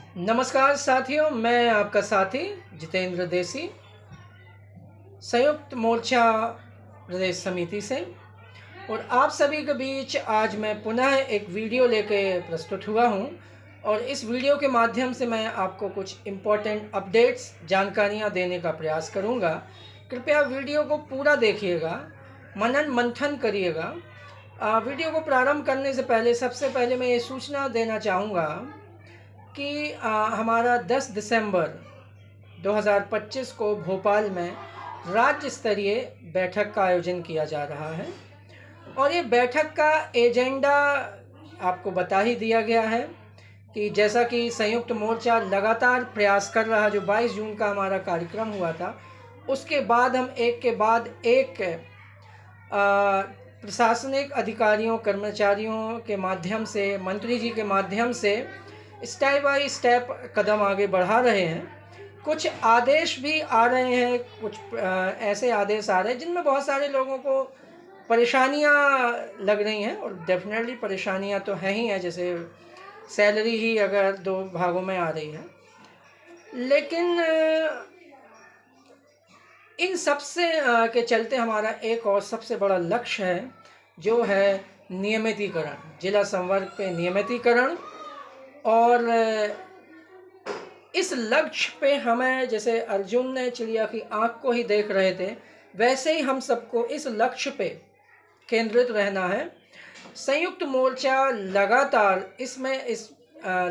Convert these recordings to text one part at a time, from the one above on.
नमस्कार साथियों, मैं आपका साथी जितेंद्र देसी, संयुक्त मोर्चा प्रदेश समिति से। और आप सभी के बीच आज मैं पुनः एक वीडियो लेके प्रस्तुत हुआ हूँ और इस वीडियो के माध्यम से मैं आपको कुछ इम्पोर्टेंट अपडेट्स, जानकारियाँ देने का प्रयास करूँगा। कृपया वीडियो को पूरा देखिएगा, मनन मंथन करिएगा। वीडियो को प्रारंभ करने से पहले सबसे पहले मैं ये सूचना देना चाहूँगा कि हमारा 10 दिसंबर 2025 को भोपाल में राज्य स्तरीय बैठक का आयोजन किया जा रहा है और ये बैठक का एजेंडा आपको बता ही दिया गया है कि जैसा कि संयुक्त मोर्चा लगातार प्रयास कर रहा, जो 22 जून का हमारा कार्यक्रम हुआ था, उसके बाद हम एक के बाद एक प्रशासनिक अधिकारियों, कर्मचारियों के माध्यम से, मंत्री जी के माध्यम से स्टेप बाय स्टेप कदम आगे बढ़ा रहे हैं। कुछ आदेश भी आ रहे हैं, कुछ ऐसे आदेश आ रहे हैं जिनमें बहुत सारे लोगों को परेशानियां लग रही हैं और डेफिनेटली परेशानियां तो हैं ही हैं, जैसे सैलरी ही अगर 2 भागों में आ रही है। लेकिन इन सबसे के चलते हमारा एक और सबसे बड़ा लक्ष्य है, जो है नियमितीकरण, जिला संवर्ग पे नियमितीकरण। और इस लक्ष्य पे हमें, जैसे अर्जुन ने चिड़िया की आँख को ही देख रहे थे, वैसे ही हम सबको इस लक्ष्य पे केंद्रित रहना है। संयुक्त मोर्चा लगातार इसमें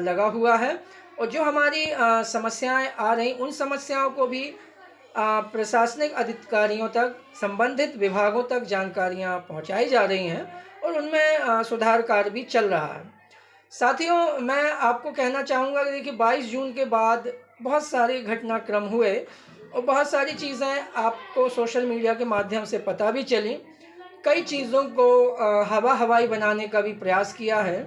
लगा हुआ है और जो हमारी समस्याएं आ रही, उन समस्याओं को भी प्रशासनिक अधिकारियों तक, संबंधित विभागों तक जानकारियां पहुंचाई जा रही हैं और उनमें सुधार कार्य भी चल रहा है। साथियों, मैं आपको कहना चाहूँगा कि देखिए, 22 जून के बाद बहुत सारे घटनाक्रम हुए और बहुत सारी चीज़ें आपको सोशल मीडिया के माध्यम से पता भी चली। कई चीज़ों को हवाई बनाने का भी प्रयास किया है।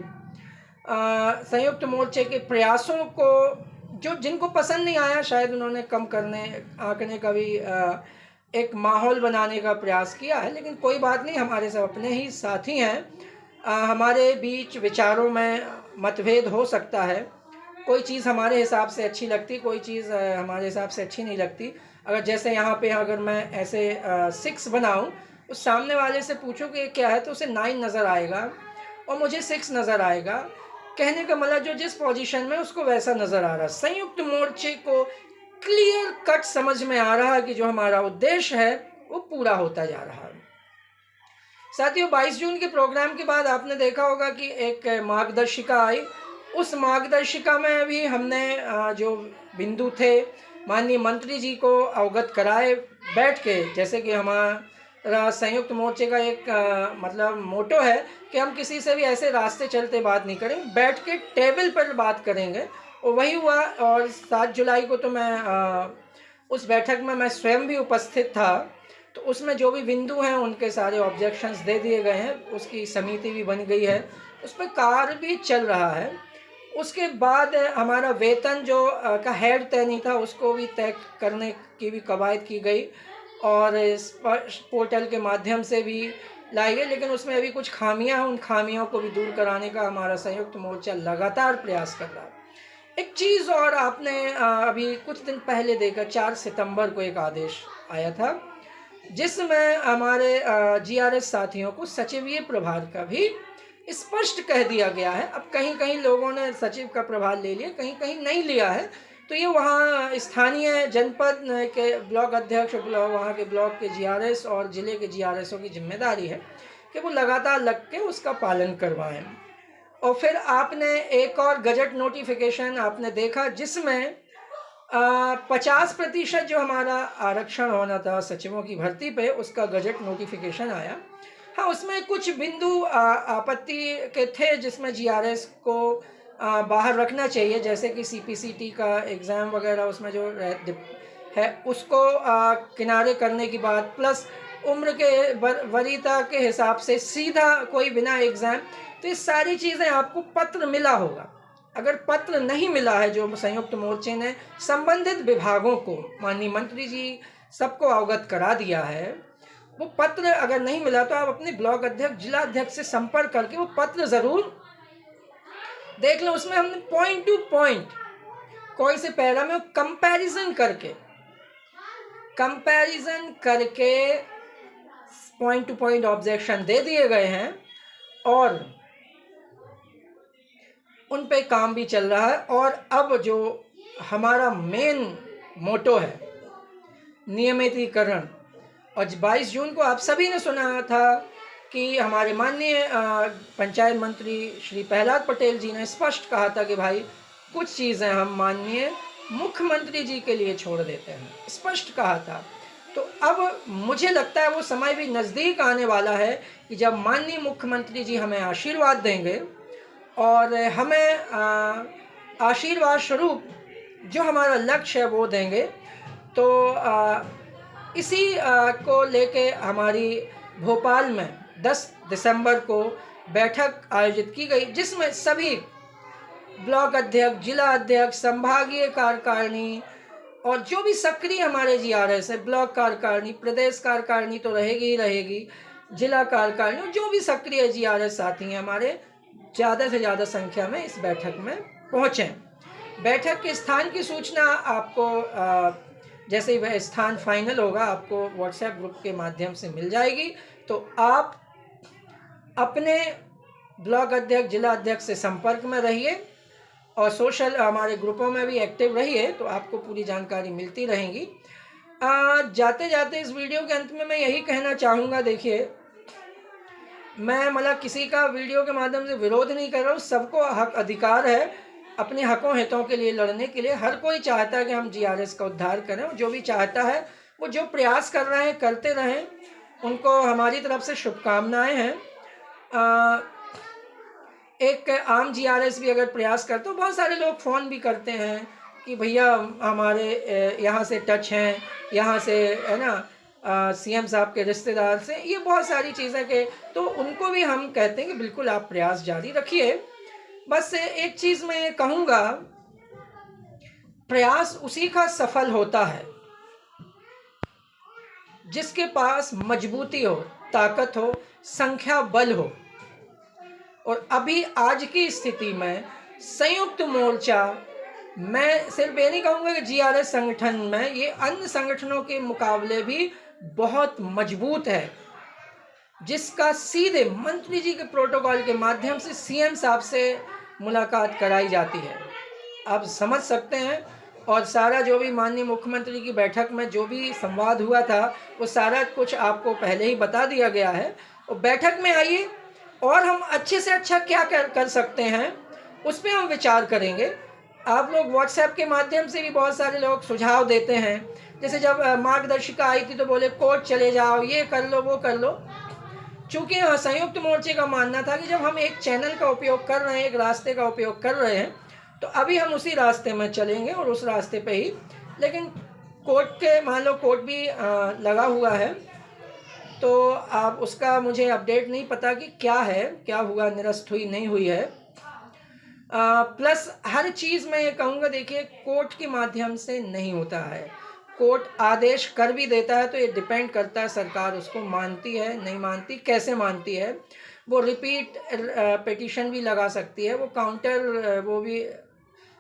संयुक्त मोर्चे के प्रयासों को जिनको पसंद नहीं आया, शायद उन्होंने कम करने, आंकने का भी एक माहौल बनाने का प्रयास किया है। लेकिन कोई बात नहीं, हमारे सब अपने ही साथी हैं। हमारे बीच विचारों में मतभेद हो सकता है, कोई चीज़ हमारे हिसाब से अच्छी लगती, कोई चीज़ हमारे हिसाब से अच्छी नहीं लगती। अगर जैसे यहाँ पे अगर मैं ऐसे 6 बनाऊँ, उस सामने वाले से पूछो कि क्या है, तो उसे 9 नज़र आएगा और मुझे 6 नज़र आएगा। कहने का मतलब जो जिस पोजीशन में, उसको वैसा नज़र आ रहा। संयुक्त मोर्चे को क्लियर कट समझ में आ रहा है कि जो हमारा उद्देश्य है वो पूरा होता जा रहा है। साथियों, 22 जून के प्रोग्राम के बाद आपने देखा होगा कि एक मार्गदर्शिका आई। उस मार्गदर्शिका में भी हमने जो बिंदु थे, माननीय मंत्री जी को अवगत कराए बैठ के। जैसे कि हमारा संयुक्त मोर्चे का एक मतलब मोटो है कि हम किसी से भी ऐसे रास्ते चलते बात नहीं करेंगे, बैठ के टेबल पर बात करेंगे। और वही हुआ। और 7 जुलाई को तो मैं उस बैठक में मैं स्वयं भी उपस्थित था, तो उसमें जो भी बिंदु हैं उनके सारे ऑब्जेक्शंस दे दिए गए हैं। उसकी समिति भी बन गई है, उस पर कार्य भी चल रहा है। उसके बाद हमारा वेतन जो का हेड तय नहीं था, उसको भी तय करने की भी कवायद की गई और इस पोर्टल के माध्यम से भी लाई गई। लेकिन उसमें अभी कुछ खामियां हैं, उन खामियों को भी दूर कराने का हमारा संयुक्त मोर्चा लगातार प्रयास कर रहा है। एक चीज़ और, आपने अभी कुछ दिन पहले देखा, 4 सितंबर को एक आदेश आया था जिसमें हमारे जीआरएस साथियों को सचिवीय प्रभार का भी स्पष्ट कह दिया गया है। अब कहीं कहीं लोगों ने सचिव का प्रभार ले लिया, कहीं कहीं नहीं लिया है। तो ये वहाँ स्थानीय जनपद के ब्लॉक अध्यक्ष, वहाँ के ब्लॉक के जीआरएस और ज़िले के जीआरएसओं की जिम्मेदारी है कि वो लगातार लग के उसका पालन करवाएं। और फिर आपने एक और गजट नोटिफिकेशन आपने देखा, जिसमें 50% जो हमारा आरक्षण होना था सचिवों की भर्ती पे, उसका गजट नोटिफिकेशन आया। हाँ, उसमें कुछ बिंदु आपत्ति के थे, जिसमें जीआरएस को बाहर रखना चाहिए, जैसे कि सीपीसीटी का एग्ज़ाम वगैरह उसमें जो है उसको किनारे करने की बात, प्लस उम्र के वरीयता के हिसाब से सीधा कोई बिना एग्ज़ाम। तो ये सारी चीज़ें आपको पत्र मिला होगा। अगर पत्र नहीं मिला है, जो संयुक्त मोर्चे ने संबंधित विभागों को, माननीय मंत्री जी सबको अवगत करा दिया है, वो पत्र अगर नहीं मिला तो आप अपने ब्लॉक अध्यक्ष, जिला अध्यक्ष से संपर्क करके वो पत्र ज़रूर देख लें। उसमें हमने पॉइंट टू पॉइंट कोई से पैरा में कंपैरिजन करके पॉइंट टू पॉइंट ऑब्जेक्शन दे दिए गए हैं और उन पे काम भी चल रहा है। और अब जो हमारा मेन मोटो है नियमितीकरण, और 22 जून को आप सभी ने सुना था कि हमारे माननीय पंचायत मंत्री श्री प्रहलाद पटेल जी ने स्पष्ट कहा था कि भाई कुछ चीज़ें हम माननीय मुख्यमंत्री जी के लिए छोड़ देते हैं, स्पष्ट कहा था। तो अब मुझे लगता है वो समय भी नज़दीक आने वाला है कि जब माननीय मुख्यमंत्री जी हमें आशीर्वाद देंगे और हमें आशीर्वाद स्वरूप जो हमारा लक्ष्य है वो देंगे। तो इसी को लेके हमारी भोपाल में 10 दिसंबर को बैठक आयोजित की गई, जिसमें सभी ब्लॉक अध्यक्ष, जिला अध्यक्ष, संभागीय कार्यकारिणी और जो भी सक्रिय हमारे जीआरएस है, ब्लॉक कार्यकारिणी, प्रदेश कार्यकारिणी तो रहेगी ही रहेगी, जिला कार्यकारिणी, जो भी सक्रिय जीआरएस साथी हैं हमारे, ज़्यादा से ज़्यादा संख्या में इस बैठक में पहुँचें। बैठक के स्थान की सूचना आपको जैसे ही वह स्थान फाइनल होगा आपको व्हाट्सएप ग्रुप के माध्यम से मिल जाएगी। तो आप अपने ब्लॉक अध्यक्ष, जिला अध्यक्ष से संपर्क में रहिए और सोशल हमारे ग्रुपों में भी एक्टिव रहिए, तो आपको पूरी जानकारी मिलती रहेगी। जाते जाते इस वीडियो के अंत में मैं यही कहना चाहूँगा, देखिए मैं मतलब किसी का वीडियो के माध्यम से विरोध नहीं कर रहा हूँ, सबको हक अधिकार है अपने हकों हितों के लिए लड़ने के लिए। हर कोई चाहता है कि हम जीआरएस का उद्धार करें, और जो भी चाहता है वो जो प्रयास कर रहे हैं करते रहें, उनको हमारी तरफ से शुभकामनाएं हैं। एक आम जीआरएस भी अगर प्रयास करते हो, बहुत सारे लोग फ़ोन भी करते हैं कि भैया हमारे यहाँ से टच हैं, यहाँ से है ना सीएम साहब के रिश्तेदार से, ये बहुत सारी चीज़ें के, तो उनको भी हम कहते हैं कि बिल्कुल आप प्रयास जारी रखिए। बस एक चीज़ मैं ये कहूँगा, प्रयास उसी का सफल होता है जिसके पास मजबूती हो, ताकत हो, संख्या बल हो। और अभी आज की स्थिति में संयुक्त मोर्चा, मैं सिर्फ ये नहीं कहूँगा कि जीआरएस संगठन में, ये अन्य संगठनों के मुकाबले भी बहुत मजबूत है, जिसका सीधे मंत्री जी के प्रोटोकॉल के माध्यम से सीएम साहब से मुलाकात कराई जाती है। आप समझ सकते हैं। और सारा जो भी माननीय मुख्यमंत्री की बैठक में जो भी संवाद हुआ था वो सारा कुछ आपको पहले ही बता दिया गया है। और बैठक में आइए और हम अच्छे से अच्छा क्या कर सकते हैं उस पर हम विचार करेंगे। आप लोग व्हाट्सएप के माध्यम से भी बहुत सारे लोग सुझाव देते हैं, जैसे जब मार्गदर्शिका आई थी तो बोले कोर्ट चले जाओ, ये कर लो, वो कर लो। चूँकि संयुक्त मोर्चे का मानना था कि जब हम एक चैनल का उपयोग कर रहे हैं, एक रास्ते का उपयोग कर रहे हैं, तो अभी हम उसी रास्ते में चलेंगे और उस रास्ते पे ही। लेकिन कोर्ट के, मान लो कोर्ट भी लगा हुआ है, तो आप उसका मुझे अपडेट नहीं पता कि क्या है, क्या हुआ, निरस्त हुई नहीं हुई है। प्लस हर चीज़ मैं ये कहूँगा, देखिए कोर्ट के माध्यम से नहीं होता है, कोर्ट आदेश कर भी देता है तो ये डिपेंड करता है सरकार उसको मानती है नहीं मानती, कैसे मानती है। वो रिपीट पिटीशन भी लगा सकती है, वो काउंटर, वो भी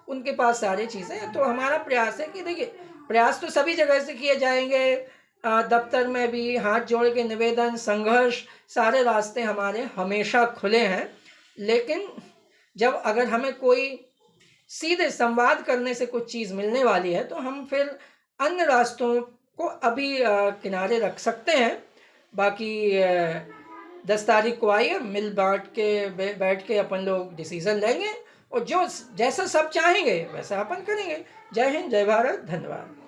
उनके पास सारी चीज़ें हैं। तो हमारा प्रयास है कि देखिए प्रयास तो सभी जगह से किए जाएंगे, दफ्तर में भी हाथ जोड़ के निवेदन, संघर्ष, सारे रास्ते हमारे हमेशा खुले हैं। लेकिन जब अगर हमें कोई सीधे संवाद करने से कुछ चीज़ मिलने वाली है तो हम फिर अन्य रास्तों को अभी किनारे रख सकते हैं। बाकी 10 तारीख को आइए, मिल बांट के बैठ के अपन लोग डिसीज़न लेंगे और जो जैसा सब चाहेंगे वैसा अपन करेंगे। जय हिंद, जय भारत, धन्यवाद।